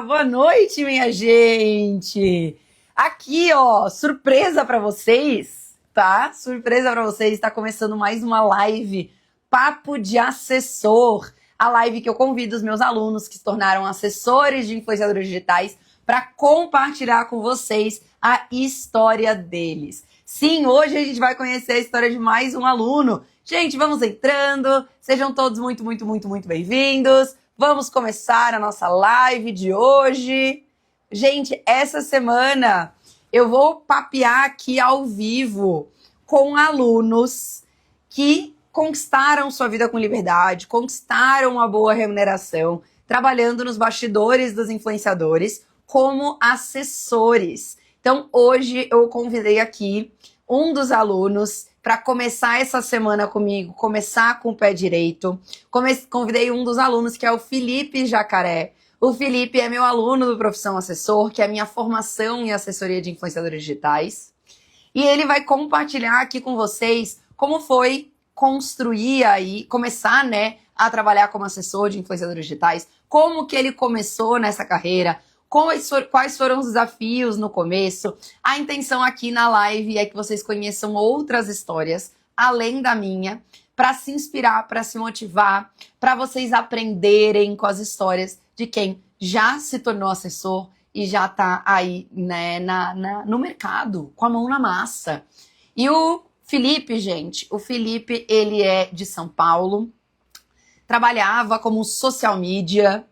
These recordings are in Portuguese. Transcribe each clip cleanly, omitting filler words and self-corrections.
Boa noite, minha gente! Aqui, ó, surpresa pra vocês, tá? Surpresa pra vocês, tá começando mais uma live Papo de Assessor. A live que eu convido os meus alunos que se tornaram assessores de influenciadores digitais para compartilhar com vocês a história deles. Sim, hoje a gente vai conhecer a história de mais um aluno. Gente, vamos entrando. Sejam todos muito bem-vindos. Vamos começar a nossa live de hoje. Gente, essa semana eu vou papear aqui ao vivo com alunos que conquistaram sua vida com liberdade, conquistaram uma boa remuneração, trabalhando nos bastidores dos influenciadores como assessores. Então, hoje eu convidei aqui um dos alunos para começar essa semana comigo, começar com o pé direito. Convidei um dos alunos, que é o Felipe Jacaré. O Felipe é meu aluno do Profissão Assessor, que é a minha formação em assessoria de influenciadores digitais. E ele vai compartilhar aqui com vocês como foi construir aí, começar, né, a trabalhar como assessor de influenciadores digitais, como que ele começou nessa carreira, quais foram os desafios no começo. A intenção aqui na live é que vocês conheçam outras histórias, além da minha, para se inspirar, para se motivar, para vocês aprenderem com as histórias de quem já se tornou assessor e já está aí, né, no mercado, com a mão na massa. E o Felipe, gente, ele é de São Paulo, trabalhava como social media.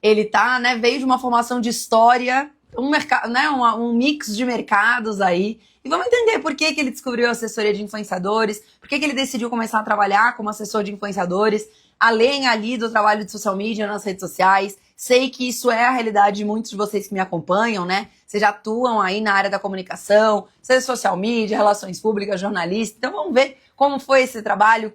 Ele tá, né, veio de uma formação de história, um mix de mercados aí. E vamos entender por que ele descobriu a assessoria de influenciadores, por que ele decidiu começar a trabalhar como assessor de influenciadores, além ali do trabalho de social media nas redes sociais. Sei que isso é a realidade de muitos de vocês que me acompanham, né? Vocês já atuam aí na área da comunicação, seja social media, relações públicas, jornalista. Então vamos ver como foi esse trabalho,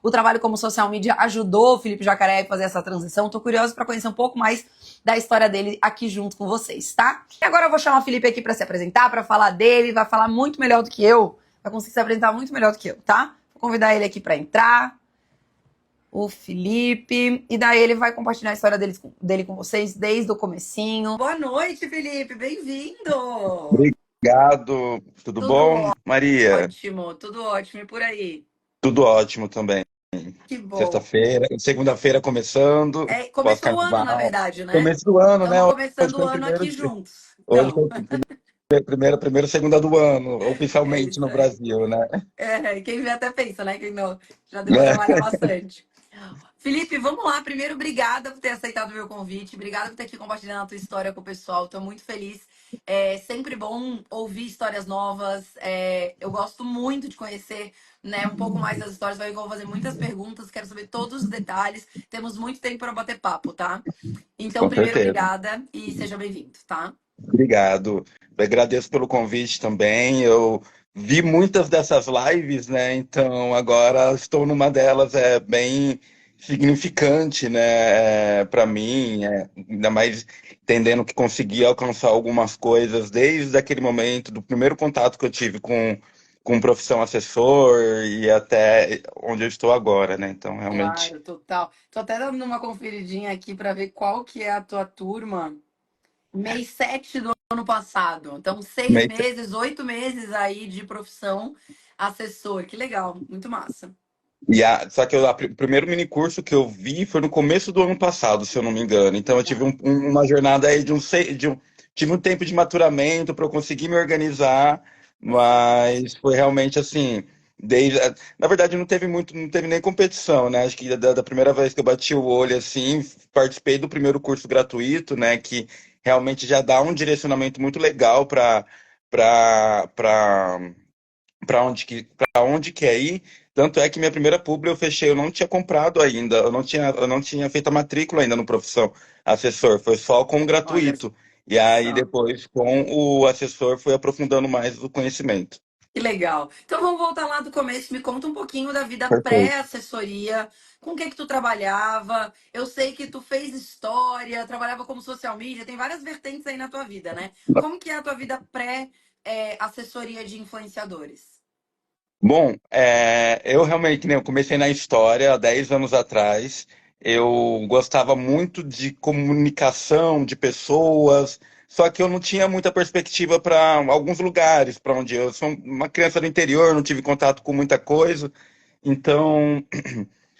o trabalho como social media ajudou o Felipe Jacaré a fazer essa transição. Tô curiosa para conhecer um pouco mais da história dele aqui junto com vocês, tá? E agora eu vou chamar o Felipe aqui para se apresentar, para falar dele, vai falar muito melhor do que eu, vai conseguir se apresentar muito melhor do que eu, tá? Vou convidar ele aqui para entrar, o Felipe, e daí ele vai compartilhar a história dele com vocês desde o comecinho. Boa noite, Felipe, bem-vindo! Obrigado, tudo bom, Maria? Tudo ótimo, e por aí? Tudo ótimo também. Que bom. Sexta-feira, segunda-feira começando, Começou o ano, na pós-carnaval. verdade, né? Começo do ano, né? Estamos Hoje começando o foi o ano primeiro aqui dia. juntos. Hoje Então, foi a primeira segunda do ano, é oficialmente isso no aí. Brasil, né? Quem vê até pensa, né? Quem não, já deu para trabalhar bastante. Felipe, vamos lá. Primeiro, obrigada por ter aceitado o meu convite. Obrigada por ter aqui compartilhando a tua história com o pessoal. Estou muito feliz. É sempre bom ouvir histórias novas. Eu gosto muito de conhecer, né, um pouco mais das histórias. Vou fazer muitas perguntas, quero saber todos os detalhes. Temos muito tempo para bater papo, tá? Então, Com primeiro, certeza. obrigada e seja bem-vindo, tá? Obrigado. Agradeço pelo convite também. Eu vi muitas dessas lives, né? Então agora estou numa delas, é bem significante, né? Para mim, ainda mais entendendo que consegui alcançar algumas coisas desde aquele momento, do primeiro contato que eu tive com profissão assessor e até onde eu estou agora, né? Então realmente Claro, total. Tô até dando uma conferidinha aqui para ver qual que é a tua turma. Mês 7 do ano passado. Então, 6 meses, 8 meses aí de profissão assessor. Que legal, muito massa. Só que o primeiro mini curso que eu vi foi no começo do ano passado, se eu não me engano. Então eu tive Legal. uma jornada aí tive um tempo de maturamento para eu conseguir me organizar, mas foi realmente assim, desde, na verdade não teve nem competição, né? Acho que da primeira vez que eu bati o olho assim, participei do primeiro curso gratuito, né, que realmente já dá um direcionamento muito legal para para onde quer ir. Tanto é que minha primeira publi eu fechei, eu não tinha comprado ainda, eu não tinha feito a matrícula ainda no Profissão Assessor, foi só com o Olha gratuito. E aí só. depois com o assessor foi aprofundando mais o conhecimento. Que legal. Então vamos voltar lá do começo. Me conta um pouquinho da vida Perfeito. pré-assessoria. Com o que tu trabalhava? Eu sei que tu fez história, trabalhava como social media, tem várias vertentes aí na tua vida, né? Como que é a tua vida pré-assessoria de influenciadores? Bom, eu realmente, né, eu comecei na história há 10 anos atrás. Eu gostava muito de comunicação, de pessoas, só que eu não tinha muita perspectiva para alguns lugares, para onde eu sou uma criança do interior, não tive contato com muita coisa. Então,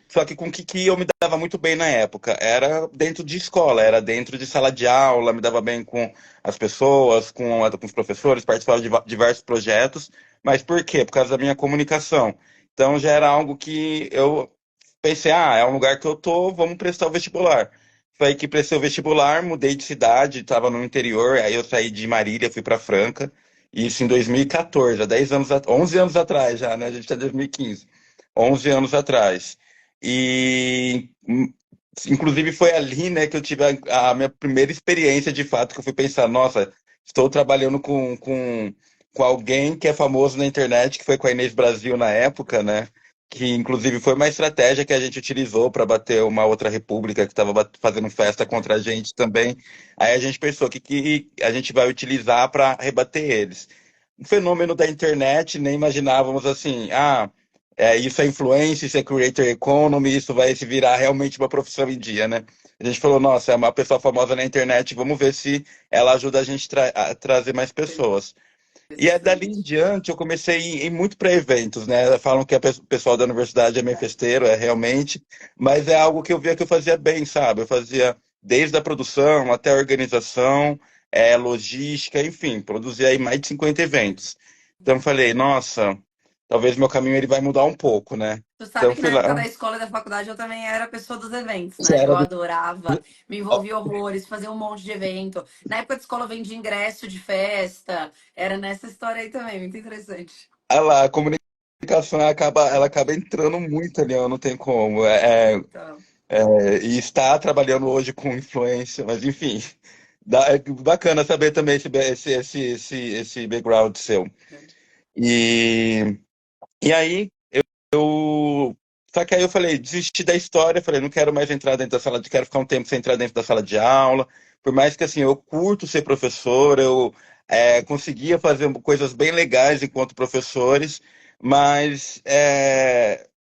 só que com o que eu me dava muito bem na época era dentro de escola, era dentro de sala de aula, me dava bem com as pessoas, com os professores, participava de diversos projetos. Mas por quê? Por causa da minha comunicação. Então já era algo que eu pensei, ah, é um lugar que eu tô, vamos prestar o vestibular. Foi aí que prestei o vestibular, mudei de cidade, estava no interior, aí eu saí de Marília, fui para Franca, isso em 2014, há 10 anos, 11 anos atrás já, né? A gente está em 2015, 11 anos atrás. E inclusive foi ali, né, que eu tive a minha primeira experiência de fato, que eu fui pensar, nossa, estou trabalhando com alguém que é famoso na internet, que foi com a Inês Brasil na época, né? Que inclusive foi uma estratégia que a gente utilizou para bater uma outra república que estava fazendo festa contra a gente também. Aí a gente pensou que a gente vai utilizar para rebater eles. Um fenômeno da internet, nem imaginávamos assim, isso é influência, isso é creator economy, isso vai se virar realmente uma profissão em dia, né? A gente falou, nossa, é uma pessoa famosa na internet, vamos ver se ela ajuda a gente a trazer mais pessoas. E é dali em Interessante. diante eu comecei a ir muito para eventos, né? Falam que o pessoal da universidade é meio festeiro, é realmente, mas é algo que eu via que eu fazia bem, sabe? Eu fazia desde a produção até a organização, logística, enfim, produzia aí mais de 50 eventos. Então eu falei, nossa, talvez meu caminho ele vai mudar um pouco, né? Tu Então sabe que fui na época lá. da escola e da faculdade eu também era a pessoa dos eventos, Você né? Eu era do... adorava, me envolvia horrores, fazia um monte de evento. Na época da escola eu vendia ingresso de festa, era nessa história aí também, muito interessante. Ah lá, a comunicação ela acaba entrando muito ali, ó, não tem como. Então, E está trabalhando hoje com influência, mas enfim, é bacana saber também esse background seu. E, e aí, só que aí eu falei, desisti da história, falei, não quero mais entrar dentro da sala de, quero ficar um tempo sem entrar dentro da sala de aula, por mais que assim, eu curto ser professor, eu conseguia fazer coisas bem legais enquanto professores, mas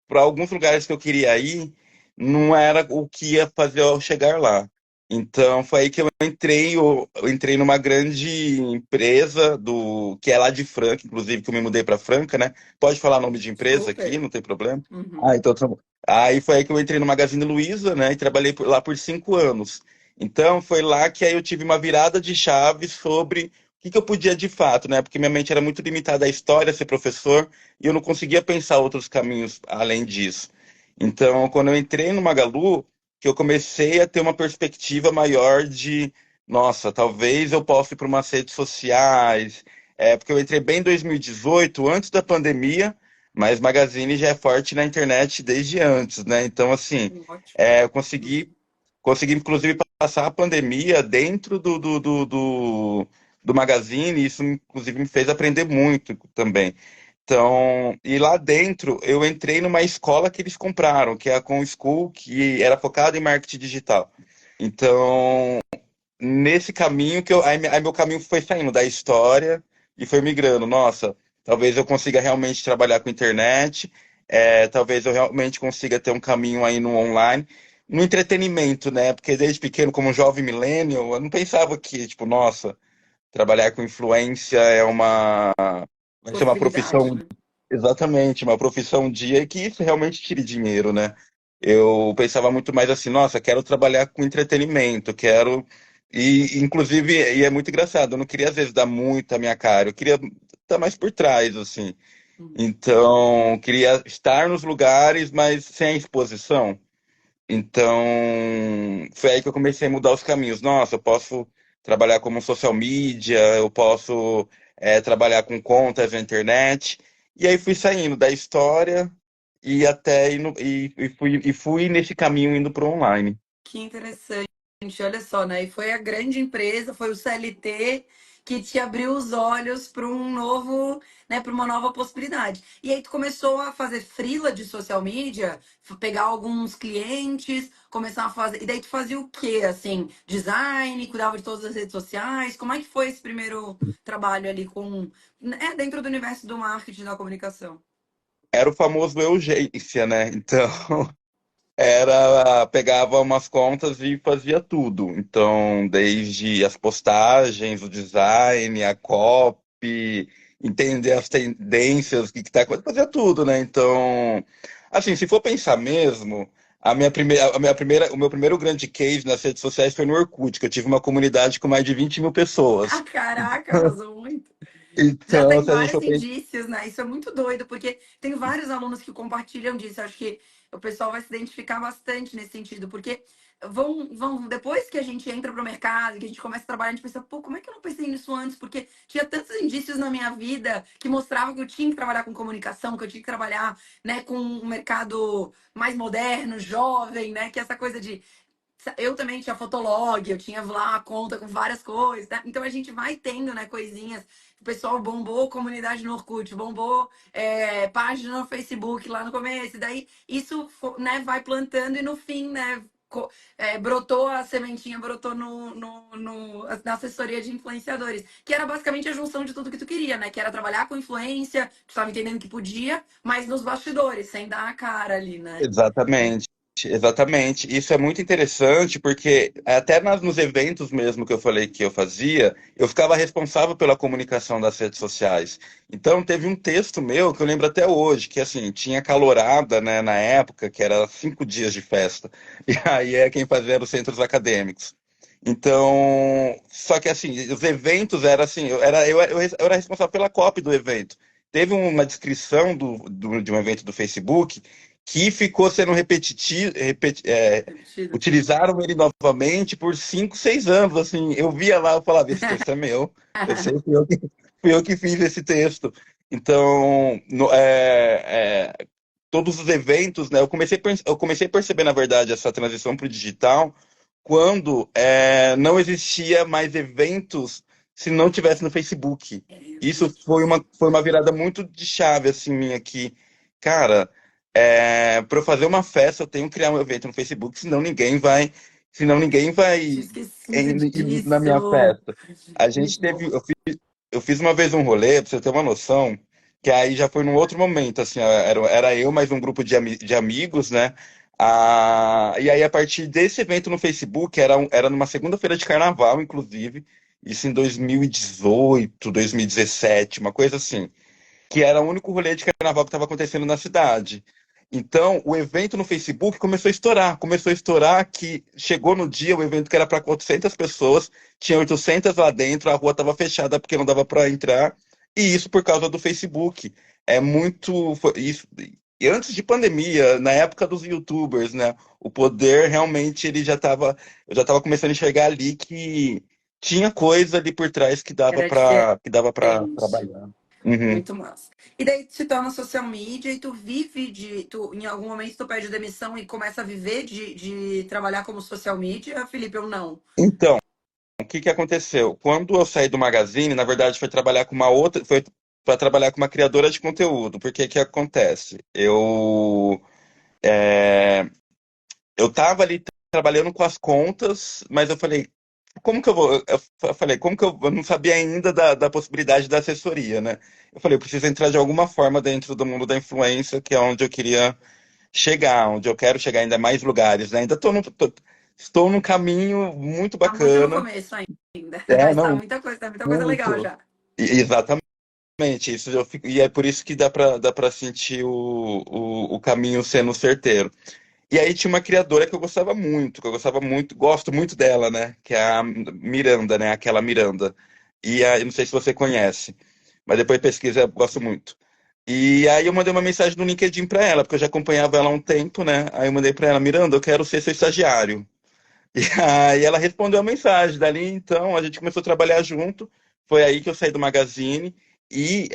para alguns lugares que eu queria ir, não era o que ia fazer eu chegar lá. Então foi aí que eu entrei numa grande empresa que é lá de Franca, inclusive que eu me mudei para Franca, né? Pode falar nome de empresa aqui, super. não tem problema. Uhum. Ah, então tá bom. Aí foi aí que eu entrei no Magazine Luiza, né? E trabalhei lá por 5 anos. Então foi lá que aí eu tive uma virada de chave sobre o que eu podia de fato, né? Porque minha mente era muito limitada à história, a ser professor, e eu não conseguia pensar outros caminhos além disso. Então, quando eu entrei no Magalu, que eu comecei a ter uma perspectiva maior de, nossa, talvez eu possa ir para umas redes sociais, porque eu entrei bem em 2018, antes da pandemia, mas Magazine já é forte na internet desde antes, né? Então, assim, Ótimo. eu consegui inclusive passar a pandemia dentro do Magazine, e isso inclusive me fez aprender muito também. Então, e lá dentro eu entrei numa escola que eles compraram, que é a Com School, que era focada em marketing digital. Então, nesse caminho aí meu caminho foi saindo da história e foi migrando. Nossa, talvez eu consiga realmente trabalhar com internet, talvez eu realmente consiga ter um caminho aí no online, no entretenimento, né? Porque desde pequeno, como jovem millennial, eu não pensava que, tipo, nossa, trabalhar com influência vai ser uma Possibilidade, profissão, né? exatamente, uma profissão um dia que isso realmente tire dinheiro, né? Eu pensava muito mais assim, nossa, quero trabalhar com entretenimento, quero. E, inclusive, e é muito engraçado, eu não queria às vezes dar muito a minha cara, eu queria estar mais por trás, assim. Uhum. Então, queria estar nos lugares, mas sem a exposição. Então, foi aí que eu comecei a mudar os caminhos. Nossa, eu posso trabalhar como social media, eu posso trabalhar com contas na internet. E aí fui saindo da história e até indo, e fui nesse caminho indo para o online. Que interessante, olha só, né? E foi a grande empresa, foi o CLT que te abriu os olhos para um novo, né, para uma nova possibilidade. E aí tu começou a fazer freela de social media, pegar alguns clientes, começar a fazer. E daí tu fazia o quê? Assim, design, cuidava de todas as redes sociais. Como é que foi esse primeiro trabalho ali com, dentro do universo do marketing e da comunicação? Era o famoso urgência, né? Então, era pegava umas contas e fazia tudo. Então, desde as postagens, o design, a copy, entender as tendências, o que está acontecendo, fazia tudo, né? Então, assim, se for pensar mesmo, o meu primeiro grande case nas redes sociais foi no Orkut, que eu tive uma comunidade com mais de 20 mil Ah, pessoas. caraca, arrasou muito. Já Então, tem se a gente vários for pensar. indícios, né? Isso é muito doido, porque tem vários alunos que compartilham disso. Eu acho que o pessoal vai se identificar bastante nesse sentido, porque depois que a gente entra para o mercado, que a gente começa a trabalhar, a gente pensa, pô, como é que eu não pensei nisso antes? Porque tinha tantos indícios na minha vida que mostravam que eu tinha que trabalhar com comunicação, que eu tinha que trabalhar, né, com um mercado mais moderno, jovem, né? Que essa coisa de eu também tinha Fotolog, eu tinha lá a conta com várias coisas, tá? Então a gente vai tendo, né, coisinhas. O pessoal bombou comunidade no Orkut, bombou página no Facebook lá no começo. E daí isso, né, vai plantando e no fim, né, brotou a sementinha, brotou na assessoria de influenciadores, que era basicamente a junção de tudo que tu queria, né? Que era trabalhar com influência, tu estava entendendo que podia, mas nos bastidores, sem dar a cara ali, né? Exatamente, exatamente. Isso é muito interessante porque até nos eventos mesmo que eu falei que eu fazia, eu ficava responsável pela comunicação das redes sociais. Então teve um texto meu que eu lembro até hoje, que assim, tinha calorada, né, na época, que era 5 dias de festa. E aí é quem fazia era os centros acadêmicos. Então, só que assim, os eventos era assim, eu era responsável pela copy do evento. Teve uma descrição de um evento do Facebook que ficou sendo repetitivo, Repetido. utilizaram ele novamente por 5, 6 anos. Assim, eu via lá, eu falava, esse texto é meu, eu sei, fui eu que fiz esse texto. Então, todos os eventos, né? Eu comecei a perceber, na verdade, essa transição para o digital quando não existia mais eventos se não tivesse no Facebook. Isso foi uma virada muito de chave, assim, minha, que, cara, para eu fazer uma festa, eu tenho que criar um evento no Facebook, senão ninguém vai Tinha esquecido ir na minha disso. festa. A gente Muito teve, bom. eu fiz uma vez um rolê, pra você ter uma noção, que aí já foi num outro momento, assim, ó, era eu mais um grupo de amigos, né? E aí, a partir desse evento no Facebook, era numa segunda-feira de carnaval, inclusive, isso em 2018, 2017, uma coisa assim, que era o único rolê de carnaval que estava acontecendo na cidade. Então, o evento no Facebook começou a estourar que chegou no dia, o evento que era para 400 pessoas, tinha 800 lá dentro, a rua estava fechada porque não dava para entrar, e isso por causa do Facebook. É muito, isso, e antes de pandemia, na época dos YouTubers, né, o poder realmente eu já estava começando a enxergar ali que tinha coisa ali por trás Era que dava para diferente. trabalhar. Uhum. Muito massa. E daí tu se torna social media e tu vive em algum momento tu pede demissão e começa a viver de trabalhar como social media, Felipe, ou não? Então, o que que aconteceu? Quando eu saí do Magazine, na verdade, foi para trabalhar com uma criadora de conteúdo. Porque que acontece? Eu estava ali trabalhando com as contas, mas eu falei, como que eu vou? Eu falei, como que eu não sabia ainda da possibilidade da assessoria, né? Eu falei, eu preciso entrar de alguma forma dentro do mundo da influência, que é onde eu queria chegar, onde eu quero chegar ainda mais lugares, né? Estou num caminho muito Tá muito no bacana. começo ainda, É, mas não, tá muita coisa legal muito. já. Exatamente, isso e é por isso que dá para sentir o caminho sendo certeiro. E aí tinha uma criadora que eu gostava muito, gosto muito dela, né? Que é a Miranda, né? Aquela Miranda. Eu não sei se você conhece, mas depois pesquisa, eu gosto muito. E aí eu mandei uma mensagem no LinkedIn para ela, porque eu já acompanhava ela há um tempo, né? Aí eu mandei para ela, Miranda, eu quero ser seu estagiário. E aí ela respondeu a mensagem. Dali então a gente começou a trabalhar junto. Foi aí que eu saí do Magazine e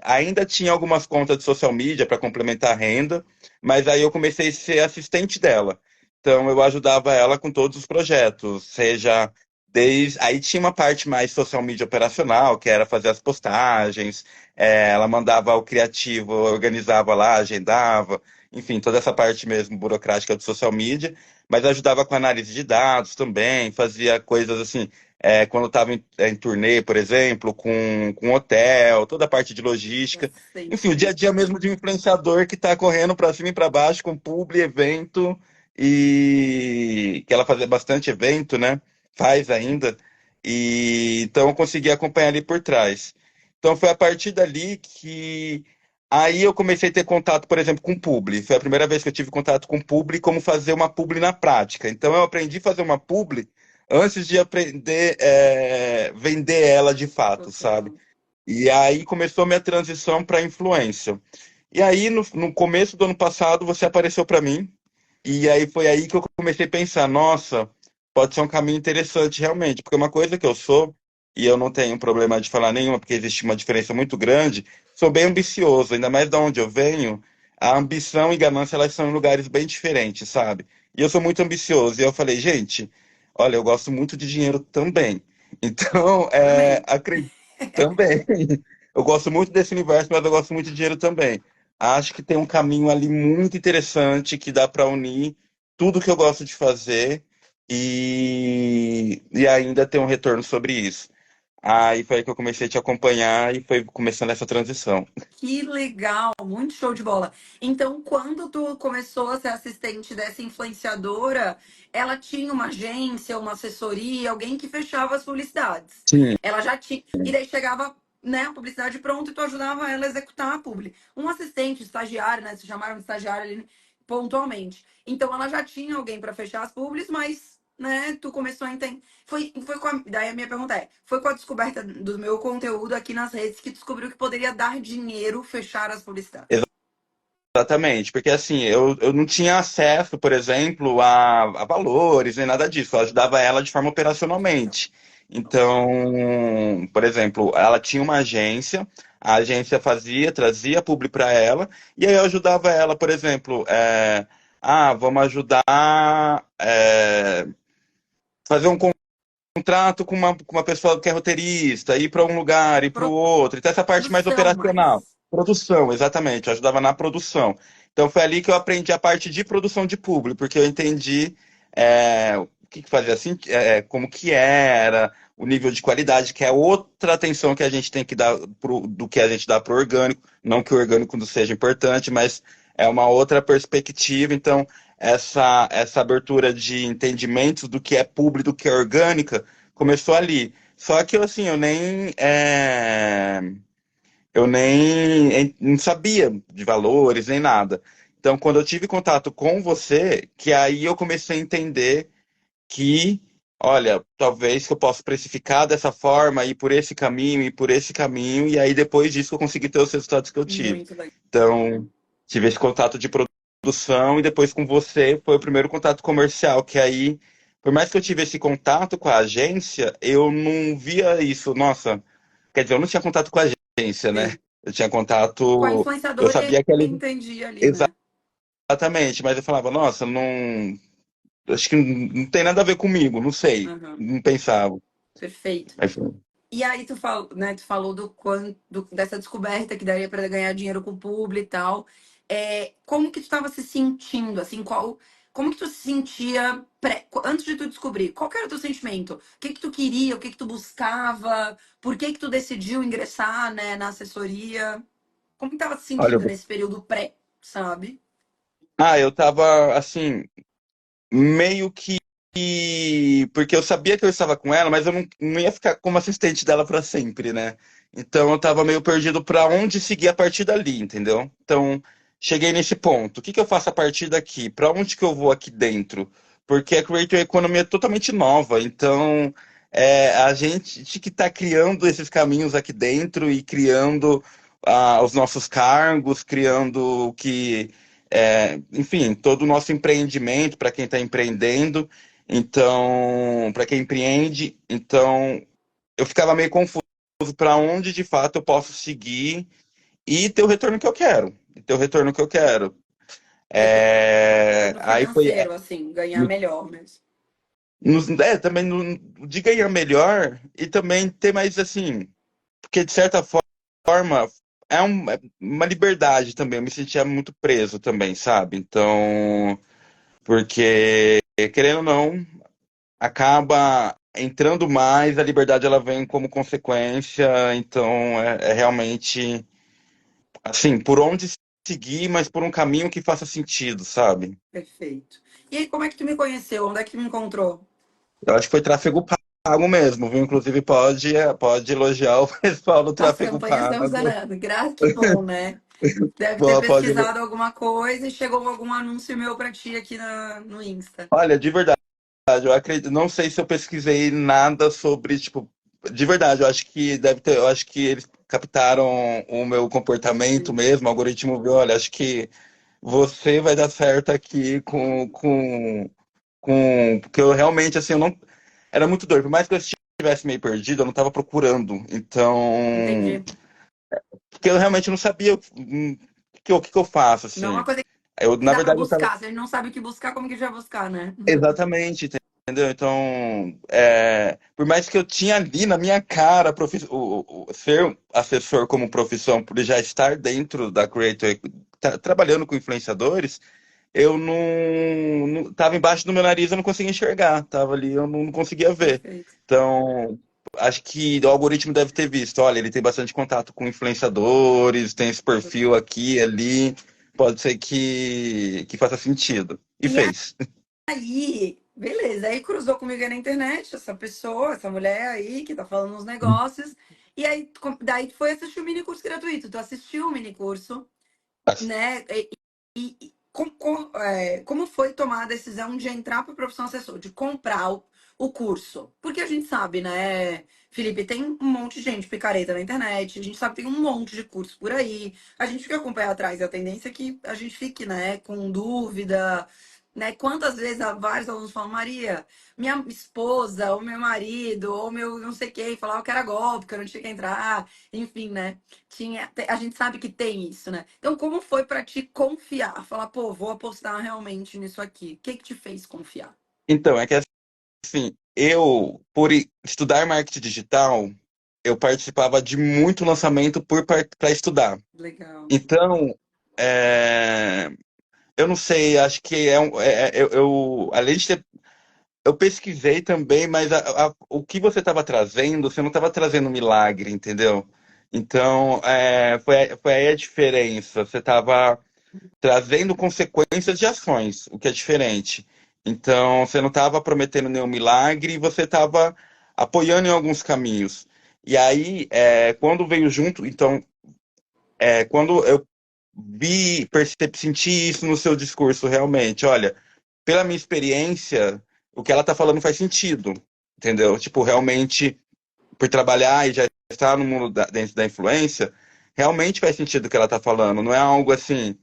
ainda tinha algumas contas de social media para complementar a renda, mas aí eu comecei a ser assistente dela. Então eu ajudava ela com todos os projetos, seja desde aí tinha uma parte mais social media operacional, que era fazer as postagens, ela mandava o criativo, organizava lá, agendava, enfim, toda essa parte mesmo burocrática do social media, mas ajudava com análise de dados também, fazia coisas assim, quando estava em turnê, por exemplo, com hotel, toda a parte de logística. Enfim, o dia a Assistente. dia mesmo de um influenciador que está correndo para cima e para baixo com publi, evento. e que ela fazia bastante evento, né? Faz ainda. E então eu consegui acompanhar ali por trás. Então foi a partir dali que aí eu comecei a ter contato, por exemplo, com publi. Foi a primeira vez que eu tive contato com publi, como fazer uma publi na prática. Então eu aprendi a fazer uma publi antes de aprender vender ela de fato, sabe? Total. E aí começou a minha transição para influência. E aí, no começo do ano passado, você apareceu para mim, e aí foi aí que eu comecei a pensar, nossa, pode ser um caminho interessante realmente, porque uma coisa que eu sou, e eu não tenho problema de falar nenhuma, porque existe uma diferença muito grande, sou bem ambicioso, ainda mais de onde eu venho, a ambição e ganância, elas são em lugares bem diferentes, sabe? E eu sou muito ambicioso, e eu falei, gente, olha, eu gosto muito de dinheiro também. Então, Eu também. acredito também. Eu gosto muito desse universo, mas eu gosto muito de dinheiro também. Acho que tem um caminho ali muito interessante que dá para unir tudo que eu gosto de fazer e ainda ter um retorno sobre isso. Aí foi aí que eu comecei a te acompanhar e foi começando essa transição. Que legal, muito show de bola. Então, quando tu começou a ser assistente dessa influenciadora, ela tinha uma agência, uma assessoria, alguém que fechava as publicidades. Sim, Ela já tinha. E daí chegava, né, a publicidade pronta e tu ajudava ela a executar a publi. Um assistente, estagiário, né? Se chamaram de estagiário ali pontualmente. Então, ela já tinha alguém para fechar as publis, mas, né, tu começou a entender. Daí a minha pergunta é: foi com a descoberta do meu conteúdo aqui nas redes que descobriu que poderia dar dinheiro fechar as publicidades? exatamente. Porque assim, eu não tinha acesso, por exemplo, a valores nem nada disso. Eu ajudava ela de forma Legal. operacionalmente. Então, por exemplo, ela tinha uma agência, a agência trazia publi para ela, e aí eu ajudava ela, por exemplo, vamos ajudar, fazer um contrato com uma pessoa que é roteirista, ir para um lugar, ir para o outro. Então, essa parte mais Produção, operacional. mais. Produção, exatamente. Eu ajudava na produção. Então, foi ali que eu aprendi a parte de produção de público, porque eu entendi o que fazia assim, como que era, o nível de qualidade, que é outra atenção que a gente tem que dar do que a gente dá para o orgânico. Não que o orgânico não seja importante, mas é uma outra perspectiva. Então, essa abertura de entendimentos do que é público, do que é orgânica, começou ali. Só que assim, eu nem não sabia de valores nem nada. Então, quando eu tive contato com você, que aí eu comecei a entender que, olha, talvez que eu possa precificar dessa forma, ir por esse caminho, e aí depois disso eu consegui ter os resultados que eu tive. Muito legal. Então, tive esse contato de produção e depois com você foi o primeiro contato comercial, que aí, por mais que eu tive esse contato com a agência, eu não via isso, nossa, quer dizer, eu não tinha contato com a agência, né? Sim. Eu tinha Com a contato, eu influenciadora sabia que ele entendi ali, né? exatamente, mas eu falava, nossa, não, acho que não tem nada a ver comigo, não sei, Uhum. não pensava. Perfeito. Aí foi, E aí tu falou dessa descoberta que daria para ganhar dinheiro com o publi e tal. Como que tu estava se sentindo, assim, como que tu se sentia antes de tu descobrir? Qual que era o teu sentimento? O que que tu queria? O que que tu buscava? Por que que tu decidiu ingressar, né, na assessoria? Como que tava se olha, sentindo nesse período pré, sabe? eu tava assim, meio que. Porque eu sabia que eu estava com ela, mas eu não ia ficar como assistente dela para sempre, né? Então eu tava meio perdido para onde seguir a partir dali, entendeu? Então cheguei nesse ponto. O que que eu faço a partir daqui? Para onde que eu vou aqui dentro? Porque a Creator Economy é totalmente nova, então a gente que está criando esses caminhos aqui dentro e criando os nossos cargos, criando o que enfim, todo o nosso empreendimento para quem está empreendendo, então, para quem empreende, então eu ficava meio confuso para onde de fato eu posso seguir e ter o retorno que eu quero. E ter o retorno que eu quero. Retorno Aí foi financeiro, assim, ganhar melhor mesmo. também de ganhar melhor e também ter mais assim, porque de certa forma é uma liberdade também. Eu me sentia muito preso também, sabe? Então, porque querendo ou não, acaba entrando mais, a liberdade ela vem como consequência, então é realmente assim, por onde seguir, mas por um caminho que faça sentido, sabe? Perfeito. E aí, como é que tu me conheceu? Onde é que tu me encontrou? Eu acho que foi tráfego pago mesmo, viu? Inclusive pode elogiar o pessoal do As tráfego campanhas estão pago. funcionando. Graças, que bom, né? Deve ter Pode. pesquisado alguma coisa e chegou algum anúncio meu pra ti aqui no Insta. Olha, de verdade, eu acredito, não sei se eu pesquisei nada sobre, tipo, de verdade, eu acho que deve ter, eu acho que eles captaram o meu comportamento Sim, mesmo, o algoritmo viu, olha, acho que você vai dar certo aqui porque eu realmente, assim, eu não, era muito doido, por mais que eu estivesse meio perdido, eu não estava procurando, então, entendi. porque eu realmente não sabia o que eu faço, Não é uma assim, coisa eu, que na dá pra verdade, eu estava buscar. Se a gente não sabe o que buscar, como que a gente vai buscar, né? exatamente, entendeu? Então, por mais que eu tinha ali na minha cara ser assessor como profissão, por já estar dentro da Creator, trabalhando com influenciadores, eu não tava embaixo do meu nariz, eu não conseguia enxergar, tava ali, eu não conseguia ver. Perfeito. Então, acho que o algoritmo deve ter visto, olha, ele tem bastante contato com influenciadores, tem esse perfil aqui, ali, pode ser que faça sentido. E E fez. aí, beleza, aí cruzou comigo aí na internet, essa pessoa, essa mulher aí que tá falando uns negócios. E aí, daí tu foi assistir o mini curso gratuito. Tu assistiu o mini curso, né? Como foi tomar a decisão de entrar para o profissão assessor, de comprar o curso? Porque a gente sabe, né, Felipe, tem um monte de gente picareta na internet, a gente sabe que tem um monte de curso por aí, a gente fica com o pé atrás, e a tendência é que a gente fique, né, com dúvida, né? Quantas vezes vários alunos falam, Maria, minha esposa, ou meu marido, ou meu não sei quem, falava que era golpe, que eu não tinha que entrar, enfim, né? A gente sabe que tem isso, né? Então, como foi pra te confiar? Falar, pô, vou apostar realmente nisso aqui. O que que te fez confiar? Então, é que assim, estudar marketing digital, eu participava de muito lançamento para estudar. Legal. Então, eu não sei, acho que além de ter, eu pesquisei também, mas o que você estava trazendo, você não estava trazendo um milagre, entendeu? Então, foi aí a diferença. Você estava trazendo consequências de ações, o que é diferente. Então, você não estava prometendo nenhum milagre, você estava apoiando em alguns caminhos. E aí, quando veio junto, então, quando eu senti isso no seu discurso, realmente, olha, pela minha experiência, o que ela está falando faz sentido, entendeu? Tipo, realmente, por trabalhar e já estar no mundo dentro da influência, realmente faz sentido o que ela está falando. Não é algo assim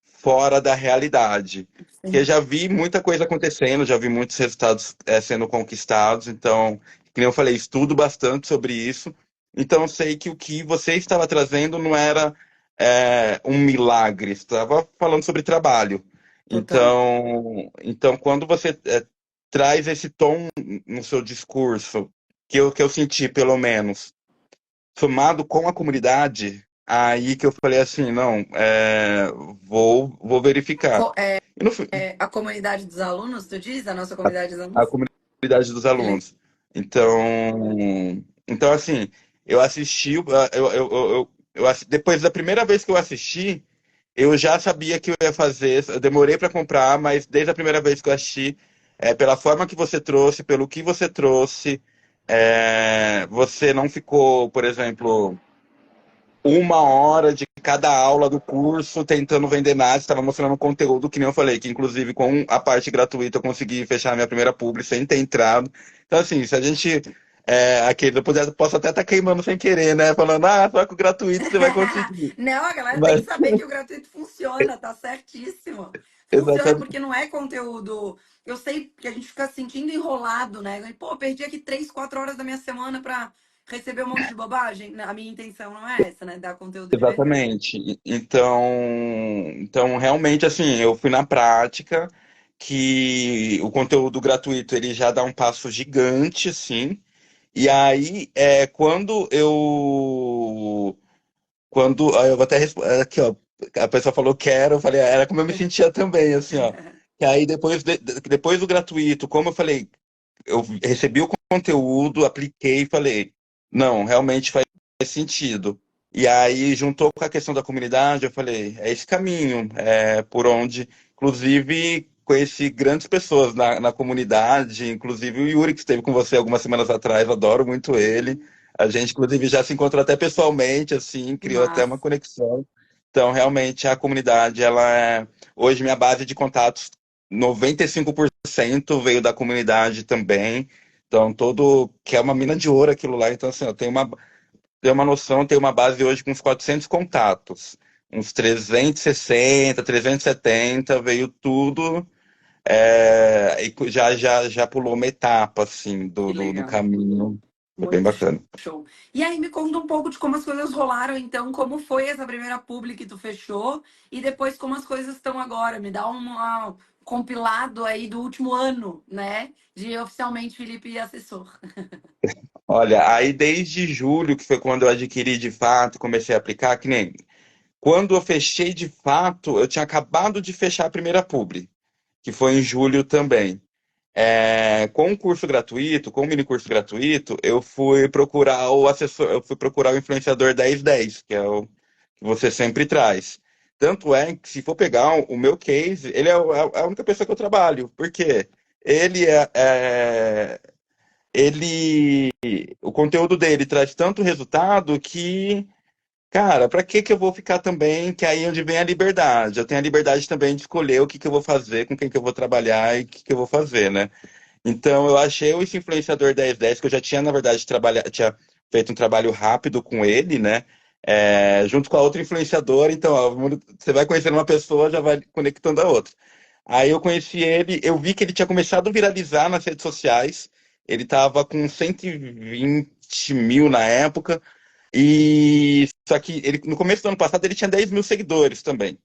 fora da realidade. Porque Sim, já vi muita coisa acontecendo, já vi muitos resultados sendo conquistados, então, que nem eu falei, estudo bastante sobre isso. Então, eu sei que o que você estava trazendo não era um milagre, estava falando sobre trabalho. total. Então quando você traz esse tom no seu discurso, que eu senti, pelo menos, somado com a comunidade, aí que eu falei assim, não, vou verificar. É, E no fim, a comunidade dos alunos, tu diz? A nossa a, comunidade dos a alunos? comunidade dos Que legal. alunos. Então assim, eu assisti, depois da primeira vez que eu assisti, eu já sabia que eu ia fazer, eu demorei para comprar, mas desde a primeira vez que eu assisti, pela forma que você trouxe, pelo que você trouxe, você não ficou, por exemplo, uma hora de cada aula do curso tentando vender nada, estava mostrando conteúdo, que nem eu falei, que inclusive com a parte gratuita eu consegui fechar a minha primeira publi sem ter entrado. Então, assim, se a gente. Aqui, posso até estar queimando sem querer, né? Falando, só com o gratuito você vai conseguir. Não, a galera tem Mas, que saber que o gratuito funciona, tá certíssimo. Funciona exatamente, porque não é conteúdo. Eu sei que a gente fica se sentindo enrolado, né? Pô, perdi aqui 3, 4 horas da minha semana pra receber um monte de bobagem. A minha intenção não é essa, né? Dar conteúdo de verdade. exatamente. Então, realmente, assim, eu fui na prática que o conteúdo gratuito ele já dá um passo gigante, assim. E aí, eu vou até responder aqui, ó, a pessoa falou quero, eu falei, era como eu me sentia também, assim, ó. E aí, depois do gratuito, como eu falei, eu recebi o conteúdo, apliquei e falei, não, realmente faz sentido. E aí, juntou com a questão da comunidade, eu falei, é esse caminho, por onde, inclusive. conheci grandes pessoas na comunidade, inclusive o Yuri, que esteve com você algumas semanas atrás, adoro muito ele. A gente, inclusive, já se encontrou até pessoalmente, assim, Que criou até uma massa. conexão. Então, realmente, a comunidade, ela é, hoje, minha base de contatos, 95% veio da comunidade também. Então, que é uma mina de ouro aquilo lá. Então, assim, eu tenho uma noção, eu tenho uma base hoje com uns 400 contatos. Uns 360, 370, veio tudo e já pulou uma etapa, assim, Que do legal. caminho. Foi bem Muito bacana. show. E aí, me conta um pouco de como as coisas rolaram, então, como foi essa primeira publi que tu fechou e depois como as coisas estão agora. Me dá um compilado aí do último ano, né? De oficialmente Felipe Assessor. Olha, aí desde julho, que foi quando eu adquiri de fato, comecei a aplicar, que nem quando eu fechei de fato, eu tinha acabado de fechar a primeira publi, que foi em julho também. Com o curso gratuito, com o mini curso gratuito, eu fui procurar o assessor, eu fui procurar o influenciador 1010, que é o que você sempre traz. Tanto é que, se for pegar o meu case, ele é a única pessoa que eu trabalho. Por quê? Ele ele, o conteúdo dele traz tanto resultado que, cara, pra que eu vou ficar também, que aí é onde vem a liberdade. Eu tenho a liberdade também de escolher o que que eu vou fazer, com quem que eu vou trabalhar e o que que eu vou fazer, né? Então, eu achei esse influenciador 1010, que eu já tinha, na verdade, tinha feito um trabalho rápido com ele, né? Junto com a outra influenciadora. Então, ó, você vai conhecendo uma pessoa, já vai conectando a outra. Aí eu conheci ele, eu vi que ele tinha começado a viralizar nas redes sociais. Ele estava com 120 mil na época. E só que ele, no começo do ano passado ele tinha 10 mil seguidores também.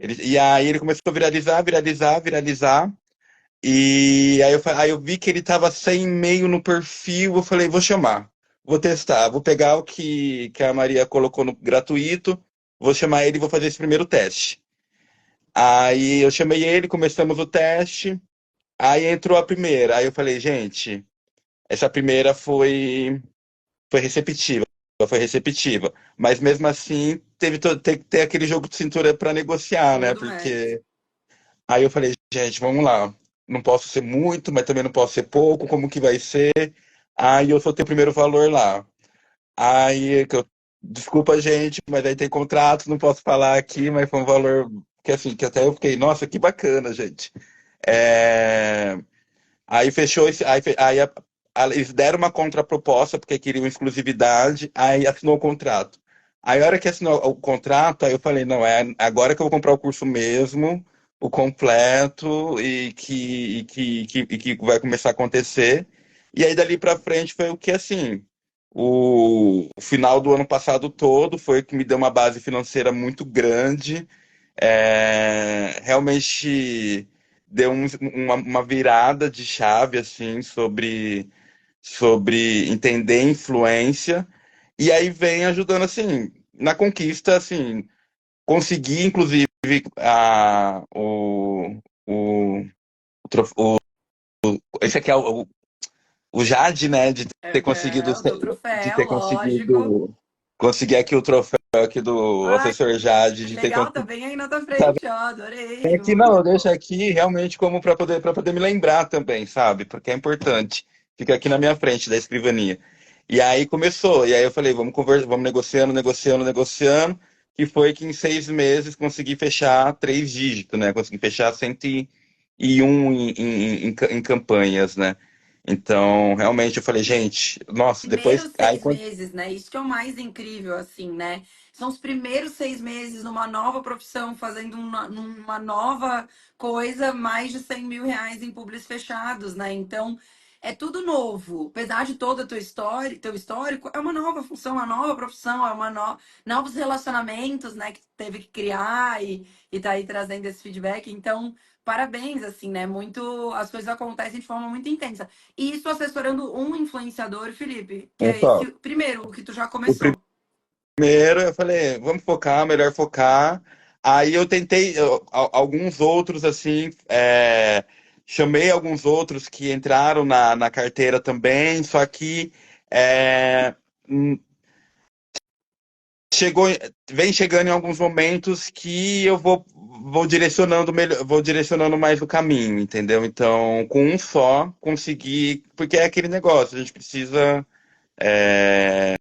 E aí ele começou a viralizar, viralizar, viralizar. E aí eu vi que ele tava sem e-mail no perfil, eu falei, vou chamar, vou testar, vou pegar o que a Maria colocou no gratuito, vou chamar ele e vou fazer esse primeiro teste. Aí eu chamei ele, começamos o teste, aí entrou a primeira. Aí eu falei, gente, essa primeira foi receptiva, foi receptiva. Mas mesmo assim, tem que ter aquele jogo de cintura para negociar, né? Todo match. Porque aí eu falei, gente, vamos lá. Não posso ser muito, mas também não posso ser pouco. Como que vai ser? Aí eu soltei o primeiro valor lá. Aí, desculpa, gente, mas aí tem contrato, não posso falar aqui, mas foi um valor que assim, que até eu fiquei, nossa, que bacana, gente. É, Aí fechou esse, eles deram uma contraproposta porque queriam exclusividade, aí assinou o contrato. Aí a hora que assinou o contrato, aí eu falei, não, é agora que eu vou comprar o curso mesmo, o completo, e que vai começar a acontecer. E aí dali pra frente foi o que assim, o final do ano passado todo foi o que me deu uma base financeira muito grande. Realmente deu uma virada de chave assim sobre entender influência e aí vem ajudando assim na conquista assim conseguir inclusive o, o, esse aqui é o Jade, né, É, o teu de troféu, ter lógico. conseguido conseguir aqui o troféu aqui do Ai, assessor Jade de ter legal, tá conseguido. bem aí na tua frente, ó. Adorei, É que não, eu Júlio. deixo aqui realmente como para poder me lembrar também, sabe? Porque é importante. Fica aqui na minha frente da escrivaninha. E aí começou, e aí eu falei, vamos conversar, vamos negociando, negociando, negociando, que foi que em 6 meses consegui fechar 3 dígitos, né? Consegui fechar 101 em campanhas, né? Então, realmente eu falei, gente, nossa, depois. Primeiros Aí, 6 meses, né? Isso que é o mais incrível, assim, né? São os primeiros 6 meses numa nova profissão, fazendo uma nova coisa, mais de 100 mil reais em publis fechados, né? Então, é tudo novo. Apesar de todo o teu histórico, é uma nova função, uma nova profissão, novos relacionamentos, né? Que tu teve que criar e tá aí trazendo esse feedback. Então, parabéns, assim, né? As coisas acontecem de forma muito intensa. E isso assessorando um influenciador, Felipe, que é só, esse primeiro, o que tu já o começou. primeiro, eu falei, vamos focar, melhor focar. Aí eu tentei alguns outros, assim, chamei alguns outros que entraram na carteira também, só que é, hum, chegou, vem chegando em alguns momentos que eu vou direcionando melhor, vou direcionando mais o caminho, entendeu? Então, com um só, conseguir, porque é aquele negócio, a gente precisa é,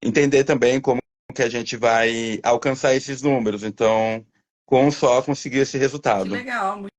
entender também como que a gente vai alcançar esses números. Então, com um só, conseguir esse Que resultado. legal, muito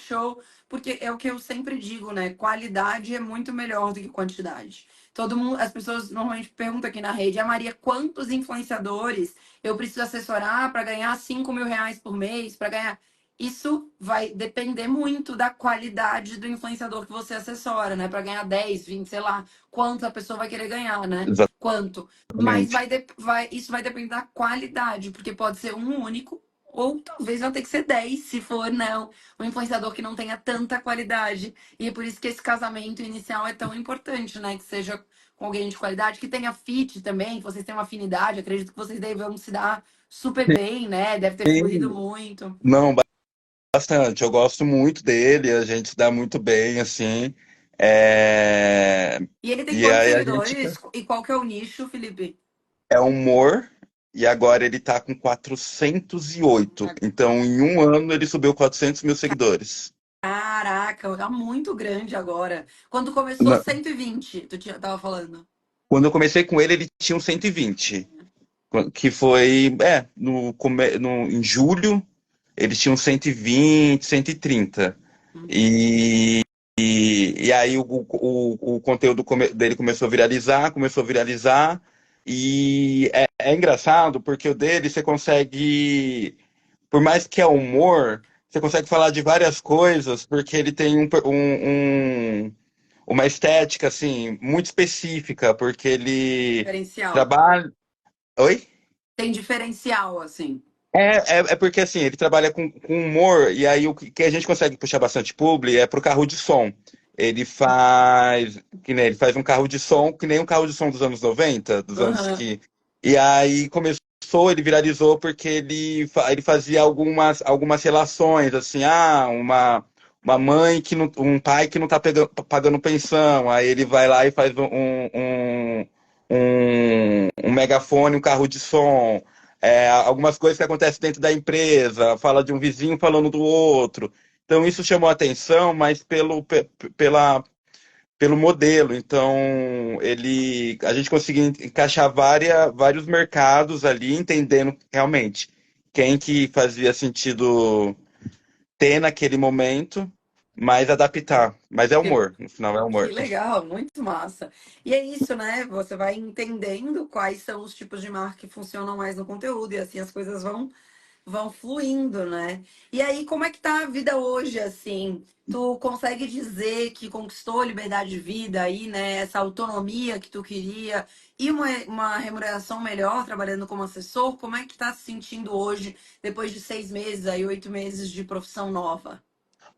show. Porque é o que eu sempre digo, né? Qualidade é muito melhor do que quantidade. Todo mundo, as pessoas normalmente perguntam aqui na rede, a Maria, quantos influenciadores eu preciso assessorar para ganhar R$ 5.000 por mês, para ganhar. Isso vai depender muito da qualidade do influenciador que você assessora, né? Para ganhar 10, 20, sei lá, quanto a pessoa vai querer ganhar, né? Quanto. Mas Exatamente. isso vai depender da qualidade, porque pode ser um único ou talvez vai ter que ser 10 se for, não, um influenciador que não tenha tanta qualidade. E é por isso que esse casamento inicial é tão importante, né? Que seja com alguém de qualidade, que tenha fit também, que vocês tenham afinidade. Acredito que vocês devem se dar super bem, né? Deve ter fluído Sim, muito. não, bastante. Eu gosto muito dele, a gente se dá muito bem, assim. É, E ele tem E quantos aí a gente seguidores? E qual que é o nicho, Felipe? é humor, e agora ele tá com 408. Então, em um ano, ele subiu 400 mil seguidores. Caraca, tá muito grande agora. Quando começou, Na- 120, tava falando. Quando eu comecei com ele tinha um 120. Que foi, em julho, eles tinham 120, 130. Uhum. E, e aí o conteúdo dele começou a viralizar, e é engraçado porque o dele você consegue, por mais que é humor, você consegue falar de várias coisas, porque ele tem uma estética assim muito específica, porque ele Diferencial. trabalha. Oi? Tem diferencial, assim. É porque assim, ele trabalha com humor, e aí o que a gente consegue puxar bastante publi é pro carro de som. Ele faz, que nem ele faz um carro de som, que nem um carro de som dos anos 90, dos anos Aham. que. E aí começou, ele viralizou porque ele fazia algumas relações, assim, uma mãe que não, um pai que não tá pagando pensão, aí ele vai lá e faz um megafone, um carro de som, algumas coisas que acontecem dentro da empresa, fala de um vizinho falando do outro. Então isso chamou a atenção, mas pelo modelo. Então a gente conseguiu encaixar vários mercados ali, entendendo realmente quem que fazia sentido ter naquele momento, mas adaptar. Mas é humor, no final é Que humor. legal, muito massa. E é isso, né? Você vai entendendo quais são os tipos de marca que funcionam mais no conteúdo e assim as coisas vão fluindo, né? E aí, como é que tá a vida hoje, assim? Tu consegue dizer que conquistou a liberdade de vida aí, né? Essa autonomia que tu queria e uma remuneração melhor trabalhando como assessor? Como é que tá se sentindo hoje, depois de 6 meses aí, 8 meses de profissão nova?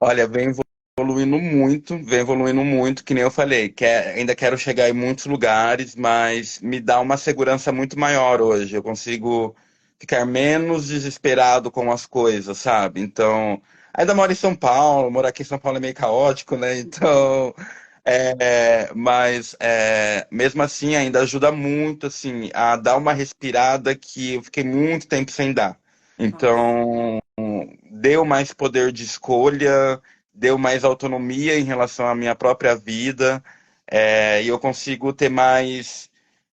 Olha, vem evoluindo muito, que nem eu falei, ainda quero chegar em muitos lugares, mas me dá uma segurança muito maior hoje. Eu consigo ficar menos desesperado com as coisas, sabe? Então, ainda moro em São Paulo, morar aqui em São Paulo é meio caótico, né? Então, mas mesmo assim ainda ajuda muito, assim, a dar uma respirada que eu fiquei muito tempo sem dar. Nossa. Então, deu mais poder de escolha, deu mais autonomia em relação à minha própria vida, e eu consigo ter mais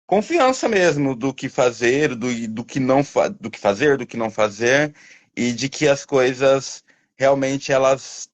confiança mesmo do que fazer, do que não do que fazer, do que não fazer, e de que as coisas realmente elas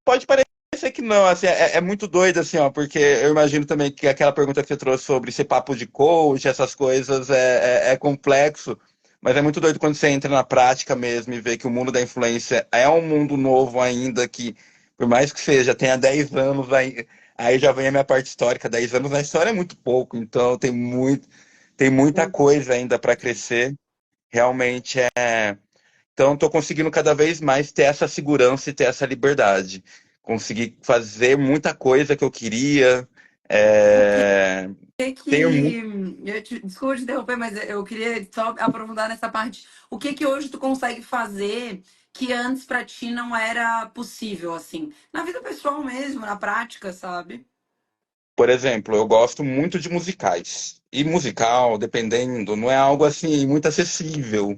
pode parecer que não, assim, é muito doido assim, ó, porque eu imagino também que aquela pergunta que você trouxe sobre ser papo de coach, essas coisas é complexo. Mas é muito doido quando você entra na prática mesmo e vê que o mundo da influência é um mundo novo ainda, que por mais que seja, tenha 10 anos, aí já vem a minha parte histórica. 10 anos na história é muito pouco, então tem muita coisa ainda para crescer. Realmente então, estou conseguindo cada vez mais ter essa segurança e ter essa liberdade. Consegui fazer muita coisa que eu queria. O que É, tenho que. Desculpa te interromper, mas eu queria só aprofundar nessa parte. O que hoje tu consegue fazer que antes pra ti não era possível, assim? Na vida pessoal mesmo, na prática, sabe? Por exemplo, eu gosto muito de musicais. E musical, dependendo, não é algo assim muito acessível.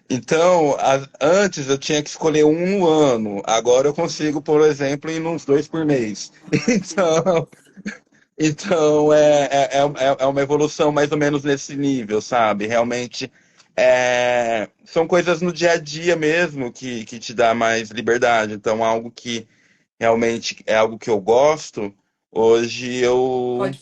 Então, antes eu tinha que escolher um no ano. Agora eu consigo, por exemplo, ir nos dois por mês. Ah, que legal. Então, então é uma evolução mais ou menos nesse nível, sabe? Realmente são coisas no dia a dia mesmo que te dá mais liberdade. Então, algo que realmente é algo que eu gosto, hoje eu Pode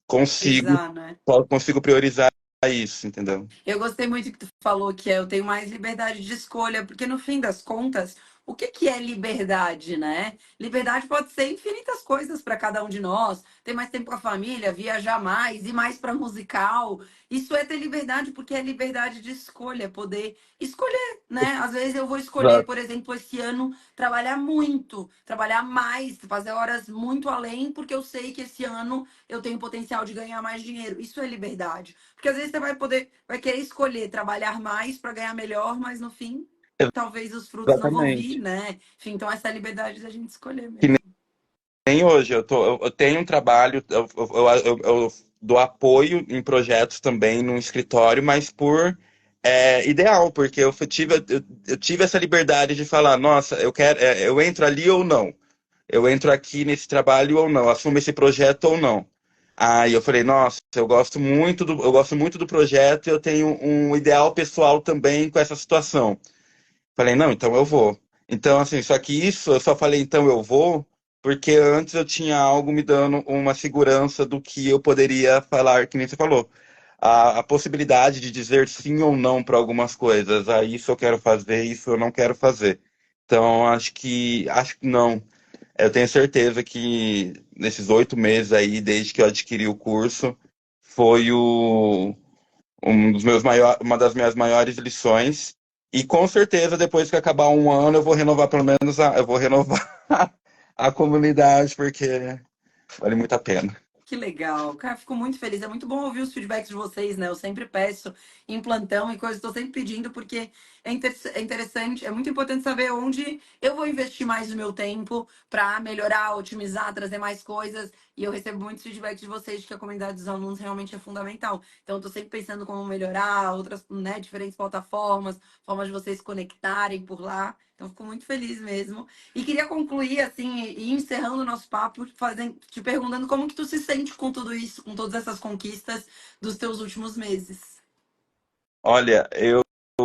consigo, priorizar, né? consigo priorizar isso, entendeu? Eu gostei muito que tu falou que eu tenho mais liberdade de escolha, porque no fim das contas, o que que é liberdade, né? Liberdade pode ser infinitas coisas para cada um de nós. Ter mais tempo com a família, viajar mais, ir mais para musical. Isso é ter liberdade, porque é liberdade de escolha, é poder escolher, né? Às vezes eu vou escolher, Exato. por exemplo, esse ano trabalhar muito, trabalhar mais, fazer horas muito além, porque eu sei que esse ano eu tenho potencial de ganhar mais dinheiro. Isso é liberdade. Porque às vezes você vai querer escolher trabalhar mais para ganhar melhor, mas no fim, talvez os frutos não vão vir, Exatamente. né? Enfim, então essa é a liberdade da gente escolher Que mesmo. nem hoje, eu tenho um trabalho, eu dou apoio em projetos também no escritório, mas por ideal, porque eu tive essa liberdade de falar, nossa, eu quero, eu entro ali ou não, eu entro aqui nesse trabalho ou não, assumo esse projeto ou não. Aí eu falei, nossa, eu gosto muito do projeto e eu tenho um ideal pessoal também com essa situação. Falei, não, então eu vou. Então, assim, só que isso eu só falei, então eu vou, porque antes eu tinha algo me dando uma segurança do que eu poderia falar, que nem você falou. A possibilidade de dizer sim ou não para algumas coisas. Ah, isso eu quero fazer, isso eu não quero fazer. Então, acho que não. Eu tenho certeza que nesses 8 meses aí, desde que eu adquiri o curso, foi uma das minhas maiores lições. E com certeza, depois que acabar um ano, eu vou renovar pelo menos eu vou renovar a comunidade, porque vale muito a pena. Que legal. Cara, fico muito feliz. É muito bom ouvir os feedbacks de vocês, né? Eu sempre peço em plantão e coisas, estou sempre pedindo, porque é interessante, é muito importante saber onde eu vou investir mais o meu tempo para melhorar, otimizar, trazer mais coisas. E eu recebo muitos feedbacks de vocês de que a comunidade dos alunos realmente é fundamental. Então, eu estou sempre pensando como melhorar outras, né, diferentes plataformas, formas de vocês se conectarem por lá. Então, fico muito feliz mesmo. E queria concluir, assim, e encerrando o nosso papo, te perguntando como que tu se sente com tudo isso, com todas essas conquistas dos teus últimos meses. Olha, eu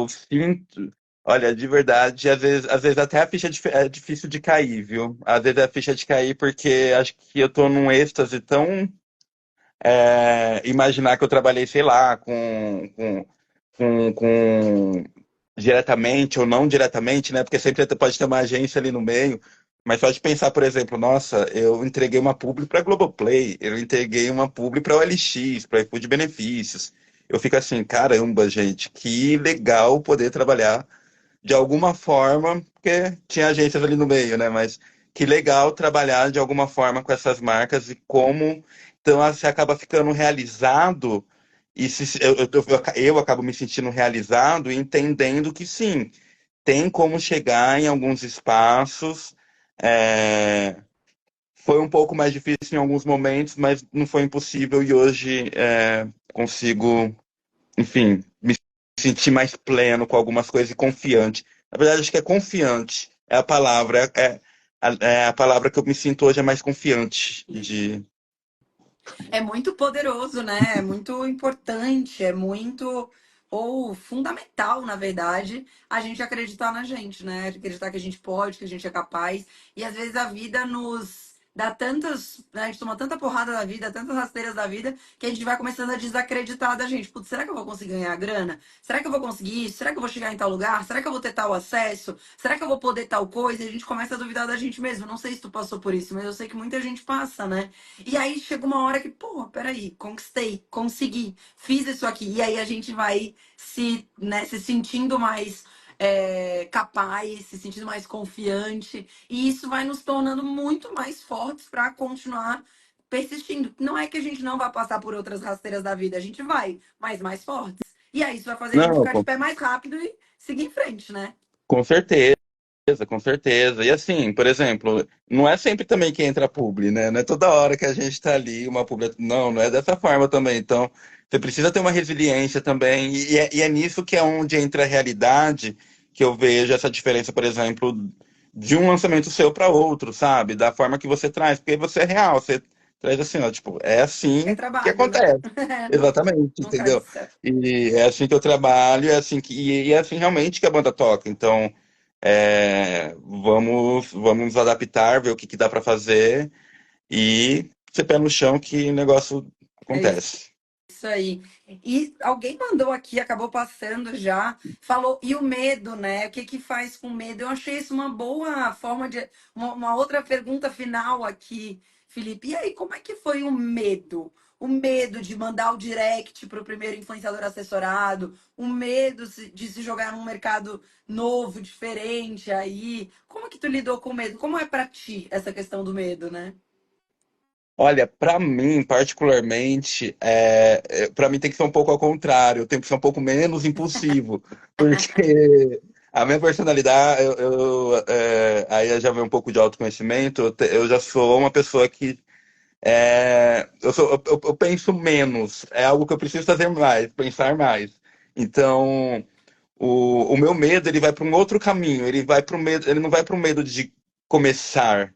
sinto, olha, de verdade, às vezes até a ficha é difícil de cair, viu? Às vezes é a ficha de cair porque acho que eu tô num êxtase tão imaginar que eu trabalhei, sei lá, com diretamente ou não diretamente, né? Porque sempre pode ter uma agência ali no meio. Mas só de pensar, por exemplo, nossa, eu entreguei uma publi para Globoplay, eu entreguei uma publi para OLX, para iFood Benefícios. Eu fico assim, caramba, gente, que legal poder trabalhar de alguma forma, porque tinha agências ali no meio, né? Mas que legal trabalhar de alguma forma com essas marcas e como então você acaba ficando realizado e eu acabo me sentindo realizado e entendendo que sim, tem como chegar em alguns espaços. é, Foi um pouco mais difícil em alguns momentos, mas não foi impossível e hoje consigo, enfim, me sentir mais pleno com algumas coisas e confiante. Na verdade, acho que é confiante, é a palavra, é a palavra que eu me sinto hoje é mais confiante Isso. de. É muito poderoso, né? É muito importante, é muito ou fundamental, na verdade, a gente acreditar na gente, né? Acreditar que a gente pode, que a gente é capaz. E às vezes a vida nos dá tantas, né? A gente toma tanta porrada da vida, tantas rasteiras da vida, que a gente vai começando a desacreditar da gente. Putz, será que eu vou conseguir ganhar grana? Será que eu vou conseguir isso? Será que eu vou chegar em tal lugar? Será que eu vou ter tal acesso? Será que eu vou poder tal coisa? E a gente começa a duvidar da gente mesmo. Não sei se tu passou por isso, mas eu sei que muita gente passa, né? E aí chega uma hora que, pô, peraí, conquistei, consegui, fiz isso aqui. E aí a gente vai se sentindo mais capaz, se sentindo mais confiante. E isso vai nos tornando muito mais fortes para continuar persistindo. Não é que a gente não vai passar por outras rasteiras da vida, a gente vai, mas mais fortes. E aí isso vai fazer a gente Não, ficar de pé mais rápido e seguir em frente, né? com certeza. com certeza. E assim, por exemplo, não é sempre também que entra publi, né? Não é toda hora que a gente tá ali, uma publi. Não, não é dessa forma também. Então, você precisa ter uma resiliência também. E é nisso que é onde entra a realidade, que eu vejo essa diferença, por exemplo, de um lançamento seu para outro, sabe? Da forma que você traz, porque você é real, você traz assim, ó, tipo, é É assim que trabalho, né? acontece. Não, Exatamente, não cai do entendeu? céu. E é assim que eu trabalho, e é assim realmente que a banda toca. Então, vamos nos adaptar, ver o que dá para fazer e ser pé no chão que o negócio É isso. acontece. Isso aí. E alguém mandou aqui, acabou passando já, falou, e o medo, né? O que que faz com medo? Eu achei isso uma boa forma de. Uma outra pergunta final aqui, Felipe. E aí, como é que foi o medo? O medo de mandar o direct para o primeiro influenciador assessorado, o medo de se jogar num mercado novo, diferente aí. Como que tu lidou com o medo? Como é para ti essa questão do medo, né? Olha, para mim, particularmente, para mim tem que ser um pouco ao contrário, eu tenho que ser um pouco menos impulsivo, porque a minha personalidade, aí já vem um pouco de autoconhecimento, eu já sou uma pessoa que eu penso menos, é algo que eu preciso fazer mais, pensar mais. Então, o meu medo, ele vai para um outro caminho, ele vai para medo, ele não vai para o medo de começar,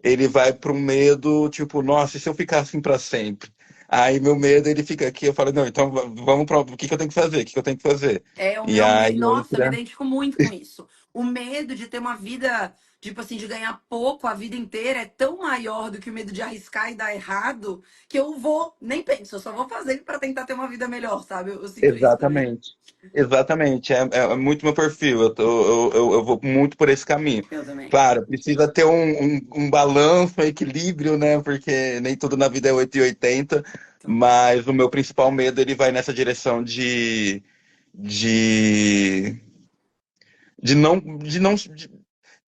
ele vai para um medo, tipo, nossa, e se eu ficar assim para sempre? Aí meu medo, ele fica aqui, eu falo, não, então vamos para o que que eu tenho que fazer? O que que eu tenho que fazer? É o E meu aí medo. Nossa, me entra. identifico muito com isso. O medo de ter uma vida, tipo assim, de ganhar pouco a vida inteira é tão maior do que o medo de arriscar e dar errado que eu vou, nem penso, eu só vou fazer para tentar ter uma vida melhor, sabe? Eu sinto isso também. Exatamente. Exatamente, é muito meu perfil. Eu vou muito por esse caminho. Eu também. Claro, precisa ter um balanço, um equilíbrio, né? Porque nem tudo na vida é 8 e 80. Então, Mas o meu principal medo ele vai nessa direção de,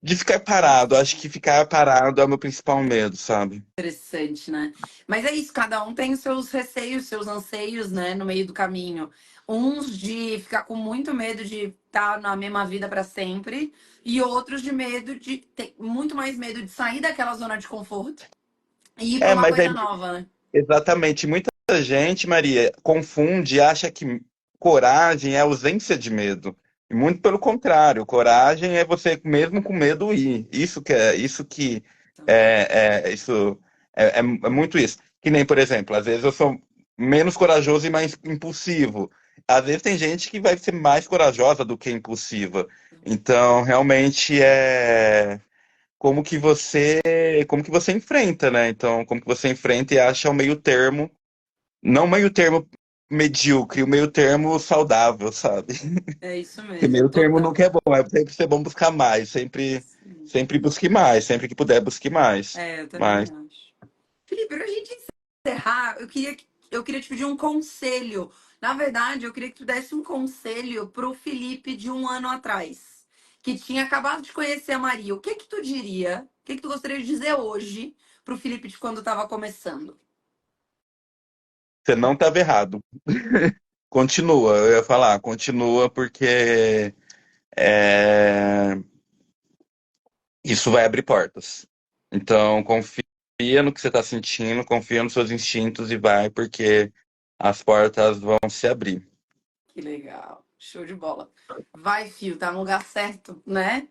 de ficar parado. Acho que ficar parado é o meu principal medo, sabe? interessante, né? Mas é isso, cada um tem os seus receios, seus anseios, né, no meio do caminho. Uns de ficar com muito medo de estar na mesma vida para sempre, e outros de medo de ter muito mais medo de sair daquela zona de conforto e ir para É, uma mas é coisa nova, né? exatamente. Muita gente, Maria, confunde, acha que coragem é ausência de medo. E muito pelo contrário, coragem é você mesmo com medo ir. Isso é muito isso. Que nem, por exemplo, às vezes eu sou menos corajoso e mais impulsivo. Às vezes tem gente que vai ser mais corajosa do que impulsiva. Então, realmente como que você enfrenta, né? Então, como que você enfrenta e acha o meio termo, não o meio termo medíocre, o meio termo saudável, sabe? É isso Porque mesmo, meio termo total. nunca é bom, é sempre ser bom buscar mais, sempre, Sim. sempre busque mais, sempre que puder busque mais. É, eu também Mas, acho. Felipe, pra gente encerrar, eu queria te pedir um conselho. Na verdade, eu queria que tu desse um conselho pro Felipe de um ano atrás, que tinha acabado de conhecer a Maria. O que que tu diria? O que que tu gostaria de dizer hoje pro Felipe de quando estava começando? você não estava errado. Continua, eu ia falar, continua porque é, isso vai abrir portas. Então, confia no que você está sentindo, confia nos seus instintos e vai, porque as portas vão se abrir. Que legal. Show de bola. Vai, Fio, tá no lugar certo, né?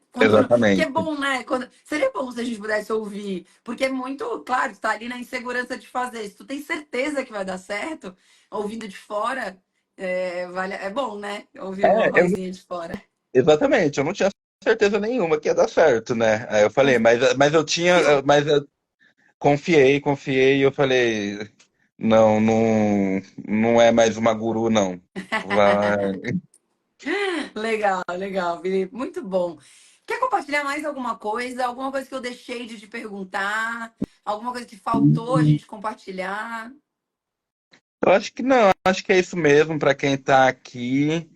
Que é Exatamente. bom, né? Seria bom se a gente pudesse ouvir, porque é muito, claro, tu tá ali na insegurança de fazer. Se tu tem certeza que vai dar certo, ouvindo de fora, é bom, né? Ouvir uma É, vozinha de fora. exatamente, eu não tinha certeza nenhuma que ia dar certo, né? Aí eu falei, mas eu tinha, Confiou. mas eu confiei, e eu falei, não, não, não é mais uma guru, não. Vai. Legal, legal, Felipe. Muito bom. Quer compartilhar mais alguma coisa? Alguma coisa que eu deixei de te perguntar? Alguma coisa que faltou a gente compartilhar? Eu acho que não, acho que é isso mesmo para quem está aqui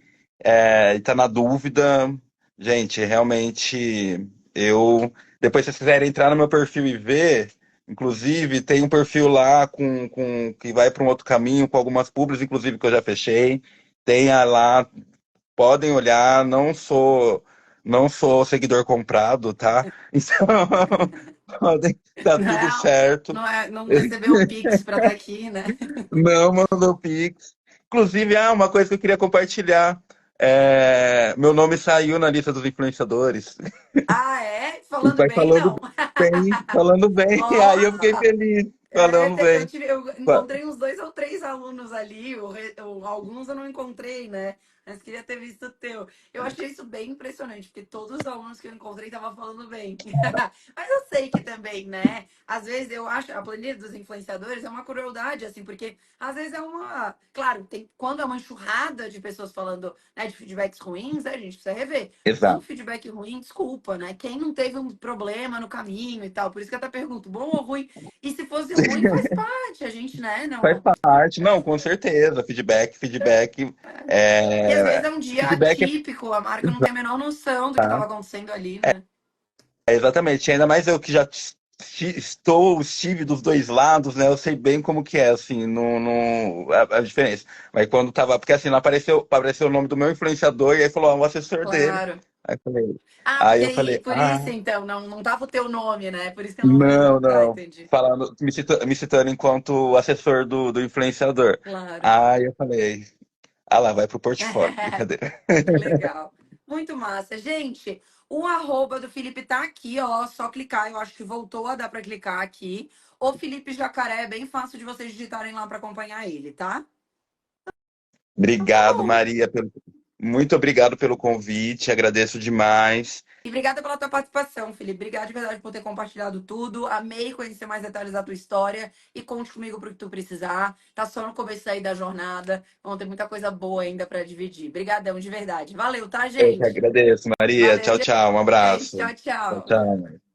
e está na dúvida. Gente, realmente depois se vocês quiserem entrar no meu perfil e ver, inclusive tem um perfil lá que vai para um outro caminho com algumas publis, inclusive que eu já fechei. Tenha lá, podem olhar, não sou não sou seguidor comprado, tá? Então, podem, tá tudo Não, certo. não recebeu o Pix pra estar aqui, né? Não mandou Pix. Inclusive, uma coisa que eu queria compartilhar. Meu nome saiu na lista dos influenciadores. Ah, é? Falando Vai bem, falando não. bem, falando bem. Aí eu fiquei Ó, feliz, falando bem. eu encontrei uns dois ou três alunos ali, alguns eu não encontrei, né? Mas queria ter visto o teu. Eu achei isso bem impressionante, porque todos os alunos que eu encontrei estavam falando bem. Mas eu sei que também, né? Às vezes eu acho a planilha dos influenciadores é uma crueldade, assim, porque às vezes é uma. Claro, quando é uma enxurrada de pessoas falando, né, de feedbacks ruins, a gente precisa rever. Um Exato. feedback ruim, desculpa, né? Quem não teve um problema no caminho e tal. Por isso que eu até pergunto, bom ou ruim? E se fosse ruim, faz parte, a gente, né? Faz Não. parte. Não, com certeza. Feedback. E às vezes É, é um dia feedback atípico, a marca não tem a menor noção do que estava acontecendo ali, né? exatamente. Ainda mais eu que já estive dos dois lados, né? Eu sei bem como que é, assim, a diferença. Mas quando tava. Porque assim, não apareceu o nome do meu influenciador e aí falou, o assessor dele. Claro. Aí eu falei, Ah, aí porque eu falei, por isso então, não tava o teu nome, né? Por isso que eu não. não, Tá, não. entendi. Falando, me citando enquanto assessor do influenciador. Claro. Aí eu falei, lá, vai pro portfólio, brincadeira. Que legal. Muito massa. Gente, o arroba do Felipe tá aqui, ó. Só clicar. Eu acho que voltou a dar para clicar aqui. O Felipe Jacaré é bem fácil de vocês digitarem lá para acompanhar ele, tá? Então tá Obrigado, bom. Maria. Muito obrigado pelo convite, agradeço demais. E obrigada pela tua participação, Felipe. Obrigada de verdade por ter compartilhado tudo. Amei conhecer mais detalhes da tua história. E conte comigo pro que tu precisar. Tá só no começo aí da jornada. Vão ter muita coisa boa ainda para dividir. Obrigadão, de verdade. Valeu, tá, Eu que gente? agradeço, Maria. Valeu, Tchau, tchau. Um gente. abraço. Tchau, Tchau, tchau. tchau.